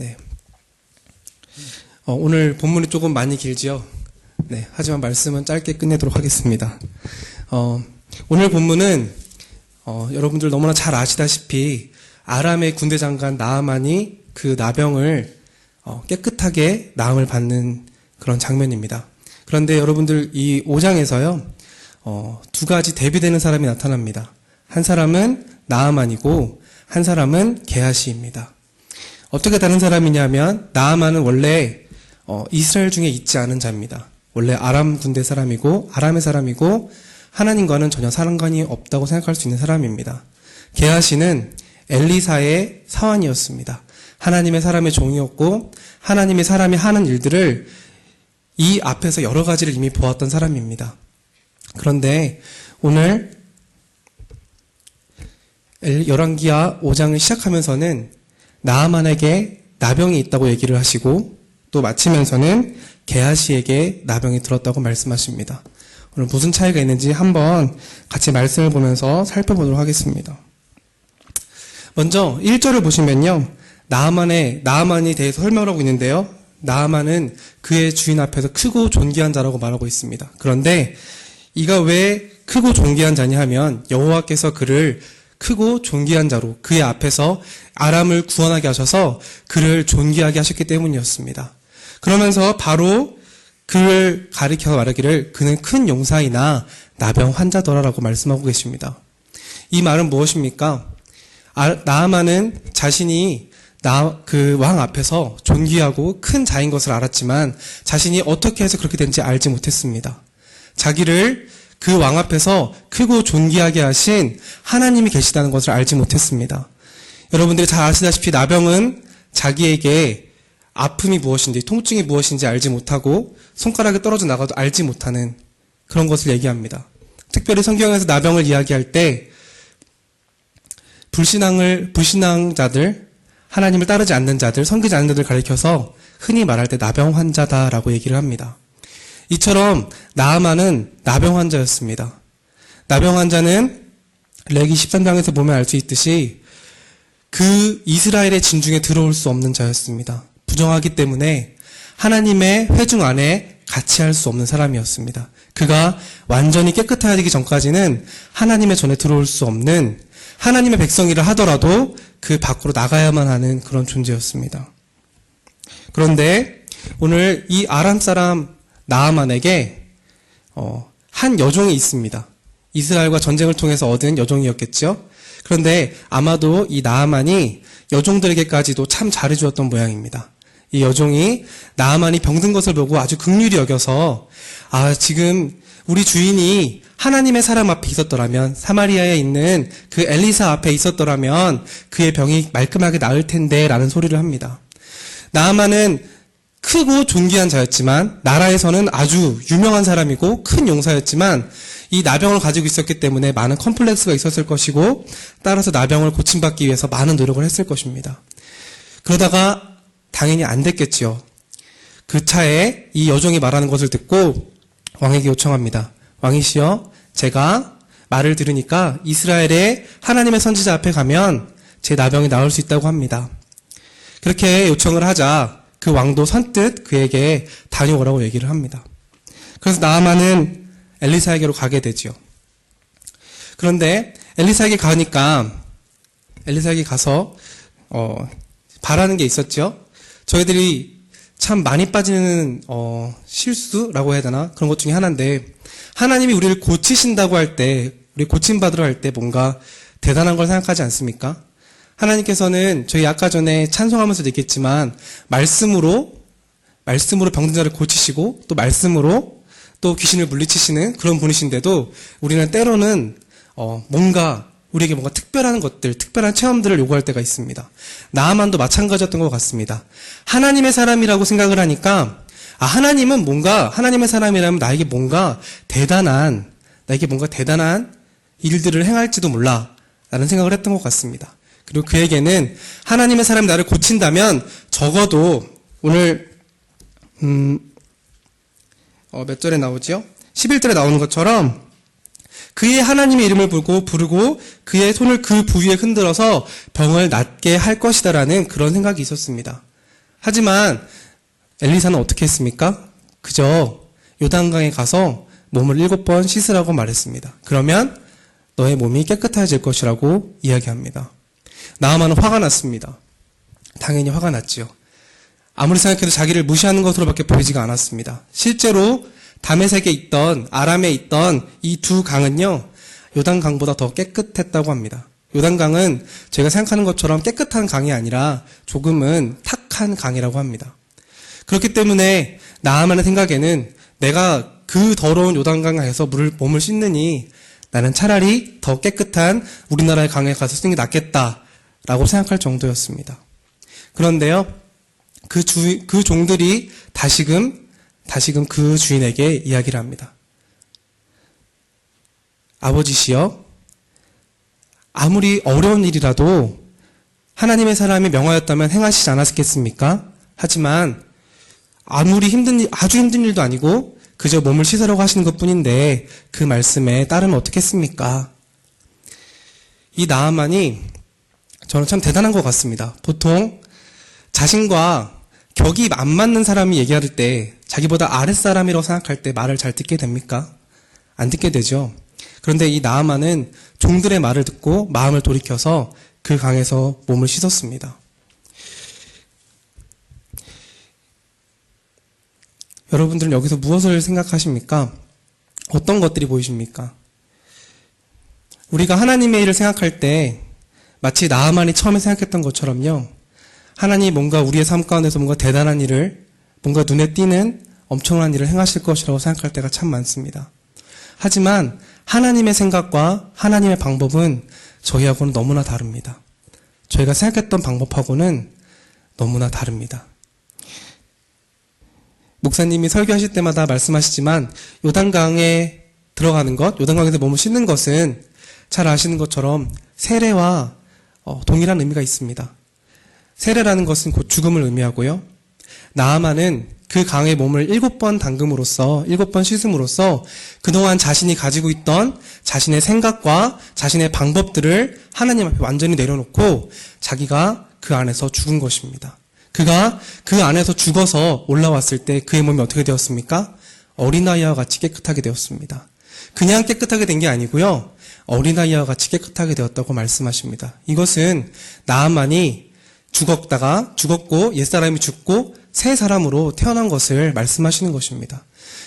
네. 오늘 본문이 조금 많이 길지요. 네. 하지만 말씀은 짧게 끝내도록 하겠습니다. 오늘 본문은 여러분들 너무나 잘 아시다시피 아람의 군대 장관 나아만이 그 나병을 깨끗하게 나음을 받는 그런 장면입니다. 그런데 여러분들 이 5장에서요, 두 가지 대비되는 사람이 나타납니다. 한 사람은 나아만이고 한 사람은 게하시입니다. 어떻게 다른 사람이냐면 나아만은 원래 이스라엘 중에 있지 않은 자입니다. 원래 아람 군대 사람이고 아람의 사람이고 하나님과는 전혀 상관이 없다고 생각할 수 있는 사람입니다. 게하시는 엘리사의 사환이었습니다. 하나님의 사람의 종이었고 하나님의 사람이 하는 일들을 이 앞에서 여러 가지를 이미 보았던 사람입니다. 그런데 오늘 열왕기하 5장을 시작하면서는 나아만에게 나병이 있다고 얘기를 하시고 또 마치면서는 게하시에게 나병이 들었다고 말씀하십니다. 오늘 무슨 차이가 있는지 한번 같이 말씀을 보면서 살펴보도록 하겠습니다. 먼저 1절을 보시면요, 나아만이 대해서 설명을 하고 있는데요, 나아만은 그의 주인 앞에서 크고 존귀한 자라고 말하고 있습니다. 그런데 이가 왜 크고 존귀한 자냐 하면 여호와께서 그를 크고 존귀한 자로 그의 앞에서 아람을 구원하게 하셔서 그를 존귀하게 하셨기 때문이었습니다. 그러면서 바로 그를 가리켜 말하기를 그는 큰 용사이나 나병 환자더라라고 말씀하고 계십니다. 이 말은 무엇입니까? 나아만은 자신이 그 왕 앞에서 존귀하고 큰 자인 것을 알았지만 자신이 어떻게 해서 그렇게 된지 알지 못했습니다. 자기를 그 왕 앞에서 크고 존귀하게 하신 하나님이 계시다는 것을 알지 못했습니다. 여러분들이 잘 아시다시피 나병은 자기에게 아픔이 무엇인지 통증이 무엇인지 알지 못하고 손가락이 떨어져 나가도 알지 못하는 그런 것을 얘기합니다. 특별히 성경에서 나병을 이야기할 때 불신앙자들, 하나님을 따르지 않는 자들, 섬기지 않는 자들 가리켜서 흔히 말할 때 나병 환자다라고 얘기를 합니다. 이처럼 나아만은 나병 환자였습니다. 나병 환자는 레기 13장에서 보면 알 수 있듯이 그 이스라엘의 진중에 들어올 수 없는 자였습니다. 부정하기 때문에 하나님의 회중 안에 같이 할 수 없는 사람이었습니다. 그가 완전히 깨끗해지기 전까지는 하나님의 전에 들어올 수 없는 하나님의 백성이라 하더라도 그 밖으로 나가야만 하는 그런 존재였습니다. 그런데 오늘 이 아람 사람 나아만에게 한 여종이 있습니다. 이스라엘과 전쟁을 통해서 얻은 여종이었겠죠. 그런데 아마도 이 나아만이 여종들에게까지도 참 잘해주었던 모양입니다. 이 여종이 나아만이 병든 것을 보고 아주 긍휼히 여겨서 지금 우리 주인이 하나님의 사람 앞에 있었더라면, 사마리아에 있는 그 엘리사 앞에 있었더라면 그의 병이 말끔하게 나을 텐데 라는 소리를 합니다. 나아만은 크고 존귀한 자였지만 나라에서는 아주 유명한 사람이고 큰 용사였지만 이 나병을 가지고 있었기 때문에 많은 컴플렉스가 있었을 것이고 따라서 나병을 고침받기 위해서 많은 노력을 했을 것입니다. 그러다가 당연히 안 됐겠지요. 그 차에 이 여종이 말하는 것을 듣고 왕에게 요청합니다. 왕이시여, 제가 말을 들으니까 이스라엘의 하나님의 선지자 앞에 가면 제 나병이 나을 수 있다고 합니다. 그렇게 요청을 하자 그 왕도 선뜻 그에게 다녀오라고 얘기를 합니다. 그래서 나아만은 엘리사에게로 가게 되지요. 그런데 엘리사에게 가서 바라는 게 있었죠. 저희들이 참 많이 빠지는 실수라고 해야 되나? 그런 것 중에 하나인데, 하나님이 우리를 고치신다고 할 때, 우리 고침받으러 할 때 뭔가 대단한 걸 생각하지 않습니까? 하나님께서는 저희 아까 전에 찬송하면서 얘기했지만 말씀으로 병든 자를 고치시고 또 말씀으로 또 귀신을 물리치시는 그런 분이신데도 우리는 때로는 우리에게 뭔가 특별한 것들, 특별한 체험들을 요구할 때가 있습니다. 나아만도 마찬가지였던 것 같습니다. 하나님의 사람이라고 생각을 하니까 하나님은 뭔가 하나님의 사람이라면 나에게 뭔가 대단한 일들을 행할지도 몰라 라는 생각을 했던 것 같습니다. 그리고 그에게는 하나님의 사람이 나를 고친다면 적어도 오늘 몇 절에 나오죠? 11절에 나오는 것처럼 그의 하나님의 이름을 부르고 그의 손을 그 부위에 흔들어서 병을 낫게 할 것이다라는 그런 생각이 있었습니다. 하지만 엘리사는 어떻게 했습니까? 그저 요단강에 가서 몸을 7번 씻으라고 말했습니다. 그러면 너의 몸이 깨끗해질 것이라고 이야기합니다. 나아만은 화가 났습니다. 당연히 화가 났지요. 아무리 생각해도 자기를 무시하는 것으로밖에 보이지가 않았습니다. 실제로 다메섹에 있던 아람에 있던 이 두 강은요, 요단강보다 더 깨끗했다고 합니다. 요단강은 제가 생각하는 것처럼 깨끗한 강이 아니라 조금은 탁한 강이라고 합니다. 그렇기 때문에 나아만의 생각에는 내가 그 더러운 요단강에서 몸을 씻느니 나는 차라리 더 깨끗한 우리나라의 강에 가서 쓰는 게 낫겠다라고 생각할 정도였습니다. 그런데요, 그 종들이 다시금 그 주인에게 이야기를 합니다. 아버지시여, 아무리 어려운 일이라도 하나님의 사람이 명하였다면 행하시지 않았겠습니까? 하지만 아무리 아주 힘든 일도 아니고 그저 몸을 씻으라고 하시는 것뿐인데 그 말씀에 따르면 어떻겠습니까? 이 나아만이 저는 참 대단한 것 같습니다. 보통 자신과 격이 안 맞는 사람이 얘기할 때 자기보다 아랫사람이라고 생각할 때 말을 잘 듣게 됩니까? 안 듣게 되죠. 그런데 이 나아만은 종들의 말을 듣고 마음을 돌이켜서 그 강에서 몸을 씻었습니다. 여러분들은 여기서 무엇을 생각하십니까? 어떤 것들이 보이십니까? 우리가 하나님의 일을 생각할 때 마치 나아만이 처음에 생각했던 것처럼요. 하나님이 뭔가 우리의 삶 가운데서 뭔가 대단한 일을, 뭔가 눈에 띄는 엄청난 일을 행하실 것이라고 생각할 때가 참 많습니다. 하지만 하나님의 생각과 하나님의 방법은 저희하고는 너무나 다릅니다. 저희가 생각했던 방법하고는 너무나 다릅니다. 목사님이 설교하실 때마다 말씀하시지만 요단강에 들어가는 것, 요단강에서 몸을 씻는 것은 잘 아시는 것처럼 세례와 동일한 의미가 있습니다. 세례라는 것은 곧 죽음을 의미하고요. 나아만은 그 강에 몸을 7번 담금으로써 7번 씻음으로써 그동안 자신이 가지고 있던 자신의 생각과 자신의 방법들을 하나님 앞에 완전히 내려놓고 자기가 그 안에서 죽은 것입니다. 그가 그 안에서 죽어서 올라왔을 때 그의 몸이 어떻게 되었습니까? 어린아이와 같이 깨끗하게 되었습니다. 그냥 깨끗하게 된 게 아니고요. 어린아이와 같이 깨끗하게 되었다고 말씀하십니다. 이것은 나아만이 죽었고 옛사람이 죽고 새 사람으로 태어난 것을 말씀하시는 것입니다.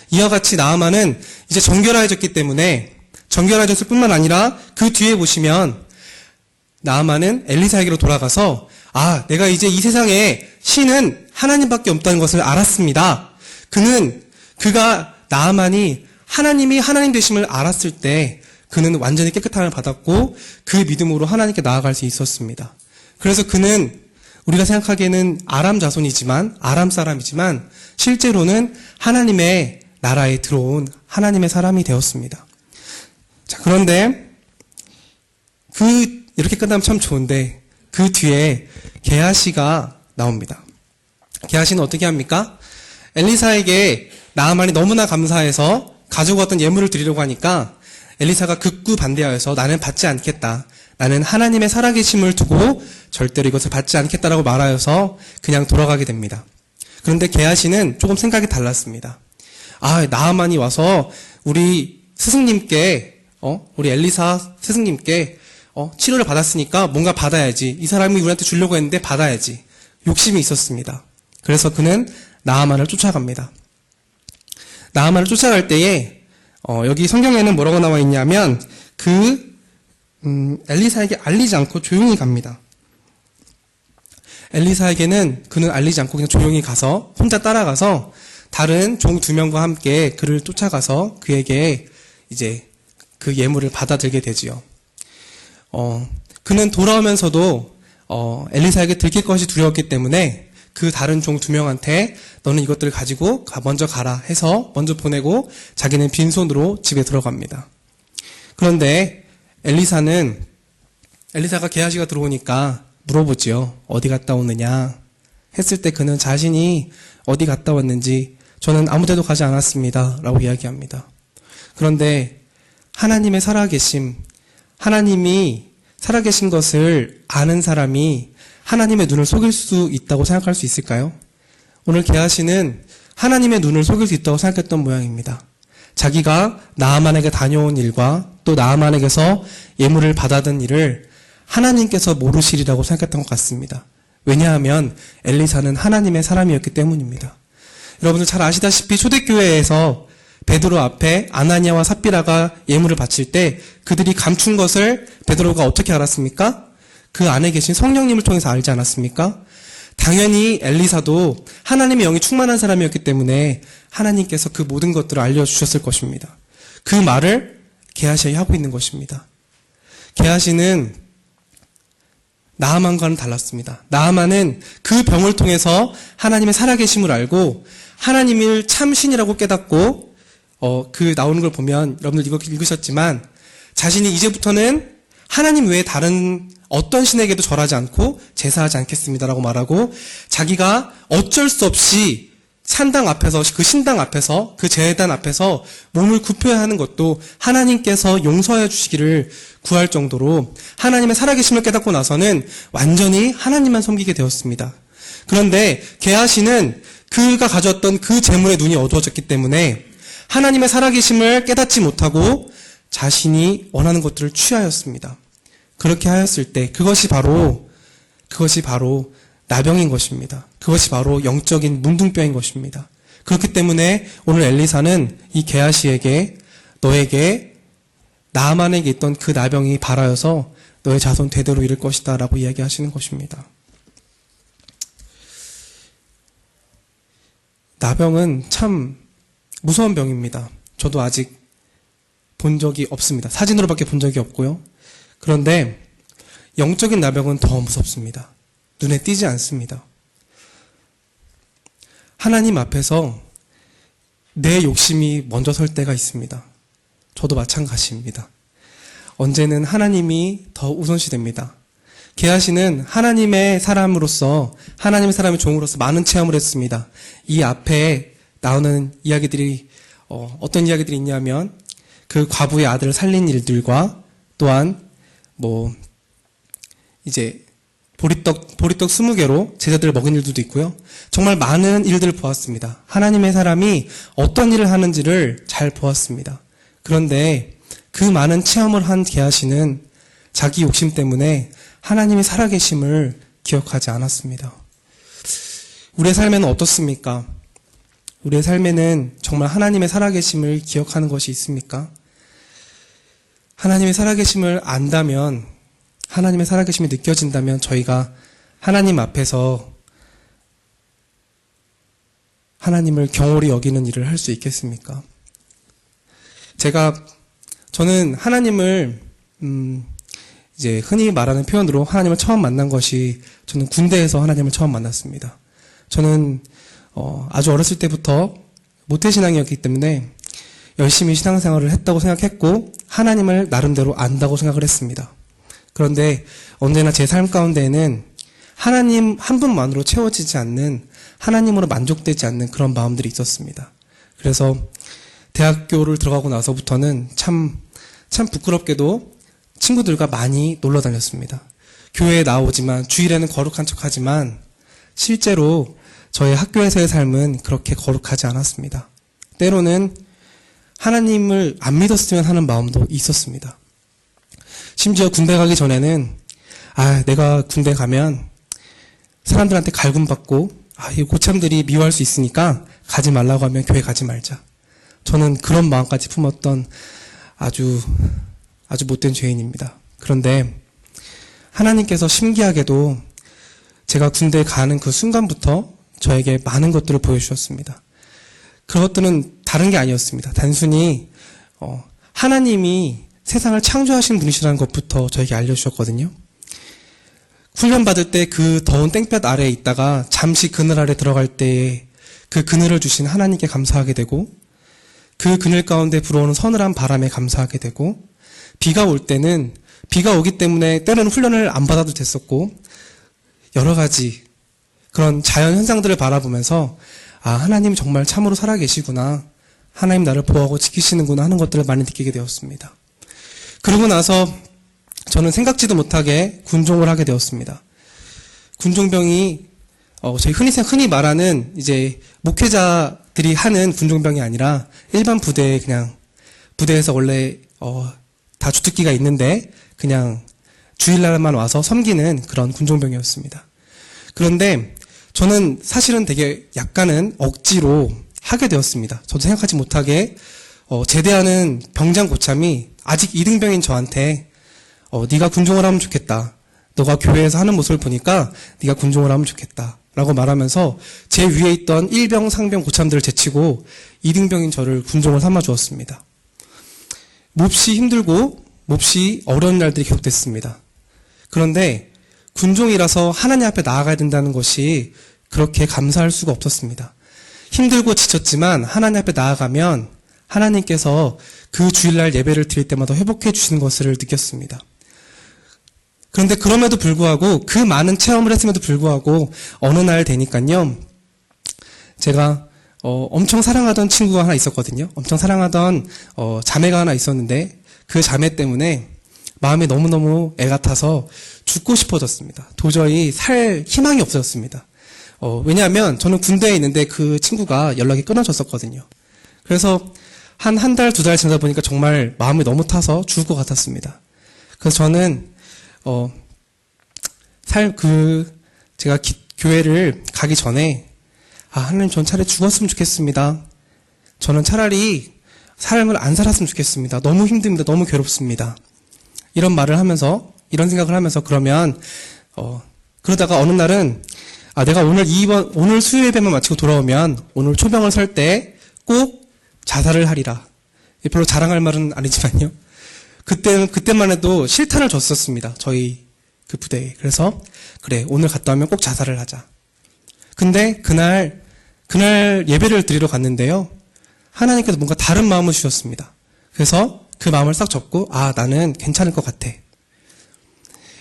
이와 같이 나아만은 이제 정결해졌기 때문에 정결해졌을 뿐만 아니라 그 뒤에 보시면 나아만은 엘리사에게로 돌아가서 내가 이제 이 세상에 신은 하나님밖에 없다는 것을 알았습니다. 그가 나아만이 하나님이 하나님 되심을 알았을 때 그는 완전히 깨끗함을 받았고 그 믿음으로 하나님께 나아갈 수 있었습니다. 그래서 그는 우리가 생각하기에는 아람 자손이지만 아람 사람이지만 실제로는 하나님의 나라에 들어온 하나님의 사람이 되었습니다. 자, 그런데 이렇게 끝나면 참 좋은데 그 뒤에 게하시가 나옵니다. 게하시는 어떻게 합니까? 엘리사에게 나아만이 너무나 감사해서 가지고 왔던 예물을 드리려고 하니까 엘리사가 극구 반대하여서 나는 받지 않겠다. 나는 하나님의 살아계심을 두고 절대로 이것을 받지 않겠다라고 말하여서 그냥 돌아가게 됩니다. 그런데 게하시는 조금 생각이 달랐습니다. 나아만이 와서 우리 스승님께 우리 엘리사 스승님께 치료를 받았으니까 뭔가 받아야지. 이 사람이 우리한테 주려고 했는데 받아야지. 욕심이 있었습니다. 그래서 그는 나아만을 쫓아갑니다. 나아만을 쫓아갈 때에 여기 성경에는 뭐라고 나와 있냐면 엘리사에게 알리지 않고 조용히 갑니다. 엘리사에게는 그는 알리지 않고 그냥 조용히 가서 혼자 따라가서 다른 종 2명과 함께 그를 쫓아가서 그에게 이제 그 예물을 받아들게 되지요. 그는 돌아오면서도 엘리사에게 들킬 것이 두려웠기 때문에 그 다른 종 2명한테 너는 이것들을 가지고 먼저 가라 해서 먼저 보내고 자기는 빈손으로 집에 들어갑니다. 그런데 엘리사가 게하시가 들어오니까 물어보지요. 어디 갔다 오느냐 했을 때 그는 자신이 어디 갔다 왔는지 저는 아무 데도 가지 않았습니다 라고 이야기합니다. 그런데 하나님의 살아계심, 하나님이 살아계신 것을 아는 사람이 하나님의 눈을 속일 수 있다고 생각할 수 있을까요? 오늘 게하시는 하나님의 눈을 속일 수 있다고 생각했던 모양입니다. 자기가 나아만에게 다녀온 일과 또 나아만에게서 예물을 받아든 일을 하나님께서 모르시리라고 생각했던 것 같습니다. 왜냐하면 엘리사는 하나님의 사람이었기 때문입니다. 여러분들 잘 아시다시피 초대교회에서 베드로 앞에 아나니아와 삽비라가 예물을 바칠 때 그들이 감춘 것을 베드로가 어떻게 알았습니까? 그 안에 계신 성령님을 통해서 알지 않았습니까? 당연히 엘리사도 하나님의 영이 충만한 사람이었기 때문에 하나님께서 그 모든 것들을 알려주셨을 것입니다. 그 말을 게하시가 하고 있는 것입니다. 게하시는 나아만과는 달랐습니다. 나아만은 그 병을 통해서 하나님의 살아계심을 알고 하나님을 참 신이라고 깨닫고 그 나오는 걸 보면 여러분들 이거 읽으셨지만 자신이 이제부터는 하나님 외에 다른 어떤 신에게도 절하지 않고 제사하지 않겠습니다라고 말하고 자기가 어쩔 수 없이 산당 앞에서 그 신당 앞에서 그 제단 앞에서 몸을 굽혀야 하는 것도 하나님께서 용서해 주시기를 구할 정도로 하나님의 살아계심을 깨닫고 나서는 완전히 하나님만 섬기게 되었습니다. 그런데 게하시는 그가 가졌던 그 재물의 눈이 어두워졌기 때문에 하나님의 살아계심을 깨닫지 못하고 자신이 원하는 것들을 취하였습니다. 그렇게 하였을 때 그것이 바로 나병인 것입니다. 그것이 바로 영적인 문둥병인 것입니다. 그렇기 때문에 오늘 엘리사는 이 게하시에게 너에게 나아만에게 있던 그 나병이 발하여서 너의 자손 대대로 이를 것이다 라고 이야기하시는 것입니다. 나병은 참 무서운 병입니다. 저도 아직 본 적이 없습니다. 사진으로밖에 본 적이 없고요. 그런데 영적인 나병은 더 무섭습니다. 눈에 띄지 않습니다. 하나님 앞에서 내 욕심이 먼저 설 때가 있습니다. 저도 마찬가지입니다. 언제는 하나님이 더 우선시 됩니다. 게하시는 하나님의 사람으로서 하나님의 사람의 종으로서 많은 체험을 했습니다. 이 앞에 나오는 이야기들이 어떤 이야기들이 있냐면 그 과부의 아들을 살린 일들과 또한 이제 보리떡 20개로 제자들을 먹인 일들도 있고요. 정말 많은 일들을 보았습니다. 하나님의 사람이 어떤 일을 하는지를 잘 보았습니다. 그런데 그 많은 체험을 한 게하시는 자기 욕심 때문에 하나님의 살아계심을 기억하지 않았습니다. 우리의 삶에는 어떻습니까? 우리의 삶에는 정말 하나님의 살아계심을 기억하는 것이 있습니까? 하나님의 살아계심을 안다면, 하나님의 살아계심이 느껴진다면 저희가 하나님 앞에서 하나님을 경홀히 여기는 일을 할 수 있겠습니까? 저는 하나님을 이제 흔히 말하는 표현으로 하나님을 처음 만난 것이 저는 군대에서 하나님을 처음 만났습니다. 저는 아주 어렸을 때부터 모태신앙이었기 때문에 열심히 신앙생활을 했다고 생각했고 하나님을 나름대로 안다고 생각을 했습니다. 그런데 언제나 제 삶 가운데에는 하나님 한 분만으로 채워지지 않는, 하나님으로 만족되지 않는 그런 마음들이 있었습니다. 그래서 대학교를 들어가고 나서부터는 참 부끄럽게도 친구들과 많이 놀러 다녔습니다. 교회에 나오지만 주일에는 거룩한 척하지만 실제로 저의 학교에서의 삶은 그렇게 거룩하지 않았습니다. 때로는 하나님을 안 믿었으면 하는 마음도 있었습니다. 심지어 군대 가기 전에는 내가 군대 가면 사람들한테 갈굼받고 이 고참들이 미워할 수 있으니까 가지 말라고 하면 교회 가지 말자. 저는 그런 마음까지 품었던 아주 못된 죄인입니다. 그런데 하나님께서 신기하게도 제가 군대에 가는 그 순간부터 저에게 많은 것들을 보여주셨습니다. 그것들은 다른 게 아니었습니다. 단순히 하나님이 세상을 창조하신 분이시라는 것부터 저에게 알려주셨거든요. 훈련받을 때 그 더운 땡볕 아래에 있다가 잠시 그늘 아래 들어갈 때에 그 그늘을 주신 하나님께 감사하게 되고 그 그늘 가운데 불어오는 서늘한 바람에 감사하게 되고 비가 올 때는 비가 오기 때문에 때로는 훈련을 안 받아도 됐었고 여러 가지 그런 자연 현상들을 바라보면서 하나님 정말 참으로 살아계시구나. 하나님 나를 보호하고 지키시는구나 하는 것들을 많이 느끼게 되었습니다. 그러고 나서 저는 생각지도 못하게 군종을 하게 되었습니다. 군종병이 저희 흔히 말하는 이제 목회자들이 하는 군종병이 아니라 일반 부대에 그냥 부대에서 원래 다 주특기가 있는데 그냥 주일날만 와서 섬기는 그런 군종병이었습니다. 그런데 저는 사실은 되게 약간은 억지로 하게 되었습니다. 저도 생각하지 못하게 제대하는 병장 고참이 아직 2등병인 저한테 네가 군종을 하면 좋겠다. 너가 교회에서 하는 모습을 보니까 네가 군종을 하면 좋겠다. 라고 말하면서 제 위에 있던 1병, 상병 고참들을 제치고 2등병인 저를 군종을 삼아 주었습니다. 몹시 힘들고 몹시 어려운 날들이 계속됐습니다. 그런데 군종이라서 하나님 앞에 나아가야 된다는 것이 그렇게 감사할 수가 없었습니다. 힘들고 지쳤지만 하나님 앞에 나아가면 하나님께서 그 주일날 예배를 드릴 때마다 회복해 주시는 것을 느꼈습니다. 그런데 그럼에도 불구하고 그 많은 체험을 했음에도 불구하고 어느 날 되니까요. 제가 엄청 사랑하던 친구가 하나 있었거든요. 엄청 사랑하던 자매가 하나 있었는데 그 자매 때문에 마음이 너무너무 애 같아서 죽고 싶어졌습니다. 도저히 살 희망이 없어졌습니다. 왜냐하면 저는 군대에 있는데 그 친구가 연락이 끊어졌었거든요. 그래서 한 달, 2달 지나다 보니까 정말 마음이 너무 타서 죽을 것 같았습니다. 그래서 저는 제가 교회를 가기 전에, 하나님, 전 차라리 죽었으면 좋겠습니다. 저는 차라리 삶을 안 살았으면 좋겠습니다. 너무 힘듭니다. 너무 괴롭습니다. 이런 말을 하면서, 이런 생각을 하면서, 그러다가 어느 날은, 내가 오늘 수요 예배만 마치고 돌아오면, 오늘 초병을 설 때 꼭 자살을 하리라. 별로 자랑할 말은 아니지만요. 그때만 해도 실탄을 줬었습니다. 저희 그 부대에. 그래서 그래, 오늘 갔다 오면 꼭 자살을 하자. 근데 그날 예배를 드리러 갔는데요. 하나님께서 뭔가 다른 마음을 주셨습니다. 그래서 그 마음을 싹 접고 나는 괜찮을 것 같아.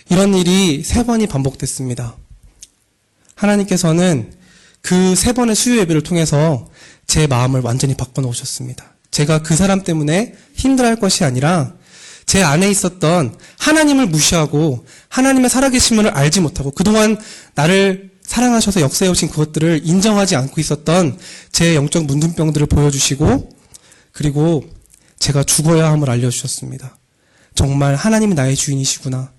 이런 일이 3번이 반복됐습니다. 하나님께서는 그 3번의 수요 예배를 통해서 제 마음을 완전히 바꿔놓으셨습니다. 제가 그 사람 때문에 힘들어할 것이 아니라 제 안에 있었던 하나님을 무시하고 하나님의 살아계심을 알지 못하고 그동안 나를 사랑하셔서 역사해 오신 그것들을 인정하지 않고 있었던 제 영적 문둥병들을 보여주시고 그리고 제가 죽어야 함을 알려주셨습니다. 정말 하나님이 나의 주인이시구나.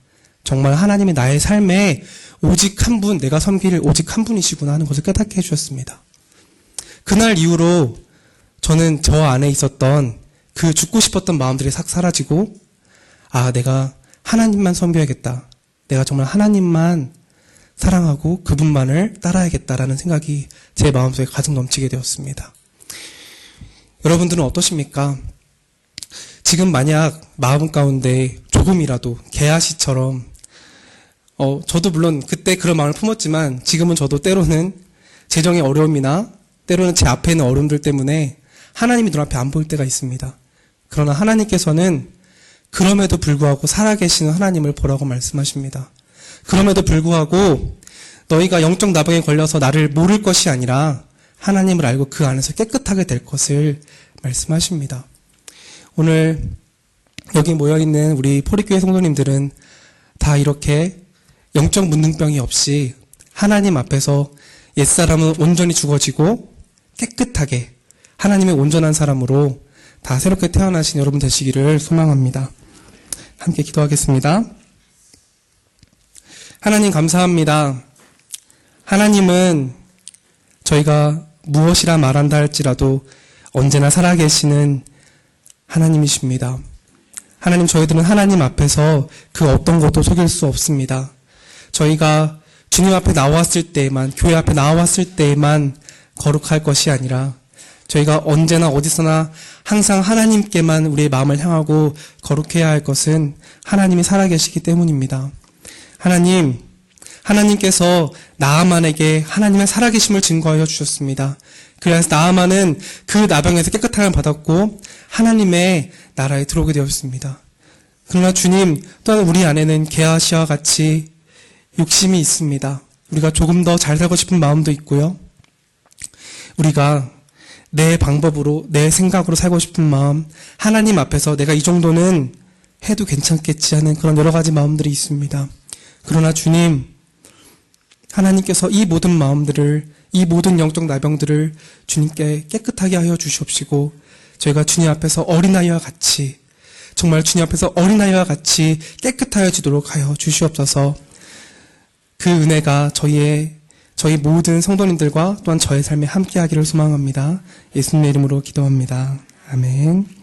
정말 하나님이 나의 삶에 오직 한 분, 내가 섬길 오직 한 분이시구나 하는 것을 깨닫게 해주셨습니다. 그날 이후로 저는 저 안에 있었던 그 죽고 싶었던 마음들이 싹 사라지고 내가 하나님만 섬겨야겠다. 내가 정말 하나님만 사랑하고 그분만을 따라야겠다라는 생각이 제 마음속에 가득 넘치게 되었습니다. 여러분들은 어떠십니까? 지금 만약 마음 가운데 조금이라도 개아시처럼 저도 물론 그때 그런 마음을 품었지만 지금은 저도 때로는 재정의 어려움이나 때로는 제 앞에 있는 어려움들 때문에 하나님이 눈앞에 안 보일 때가 있습니다. 그러나 하나님께서는 그럼에도 불구하고 살아계시는 하나님을 보라고 말씀하십니다. 그럼에도 불구하고 너희가 영적 나병에 걸려서 나를 모를 것이 아니라 하나님을 알고 그 안에서 깨끗하게 될 것을 말씀하십니다. 오늘 여기 모여있는 우리 포리교회 성도님들은 다 이렇게 영적 문둥병이 없이 하나님 앞에서 옛사람은 온전히 죽어지고 깨끗하게 하나님의 온전한 사람으로 다 새롭게 태어나신 여러분 되시기를 소망합니다. 함께 기도하겠습니다. 하나님 감사합니다. 하나님은 저희가 무엇이라 말한다 할지라도 언제나 살아계시는 하나님이십니다. 하나님, 저희들은 하나님 앞에서 그 어떤 것도 속일 수 없습니다. 저희가 주님 앞에 나왔을 때에만, 교회 앞에 나왔을 때에만 거룩할 것이 아니라 저희가 언제나 어디서나 항상 하나님께만 우리의 마음을 향하고 거룩해야 할 것은 하나님이 살아계시기 때문입니다. 하나님, 하나님께서 나아만에게 하나님의 살아계심을 증거하여 주셨습니다. 그래서 나아만은 그 나병에서 깨끗함을 받았고 하나님의 나라에 들어오게 되었습니다. 그러나 주님, 또한 우리 안에는 게하시와 같이 욕심이 있습니다. 우리가 조금 더 잘 살고 싶은 마음도 있고요. 우리가 내 방법으로, 내 생각으로 살고 싶은 마음, 하나님 앞에서 내가 이 정도는 해도 괜찮겠지 하는 그런 여러 가지 마음들이 있습니다. 그러나 주님, 하나님께서 이 모든 마음들을, 이 모든 영적 나병들을 주님께 깨끗하게 하여 주시옵시고 저희가 주님 앞에서 어린아이와 같이, 정말 주님 앞에서 어린아이와 같이 깨끗하여지도록 하여 주시옵소서. 그 은혜가 저희 모든 성도님들과 또한 저의 삶에 함께하기를 소망합니다. 예수님의 이름으로 기도합니다. 아멘.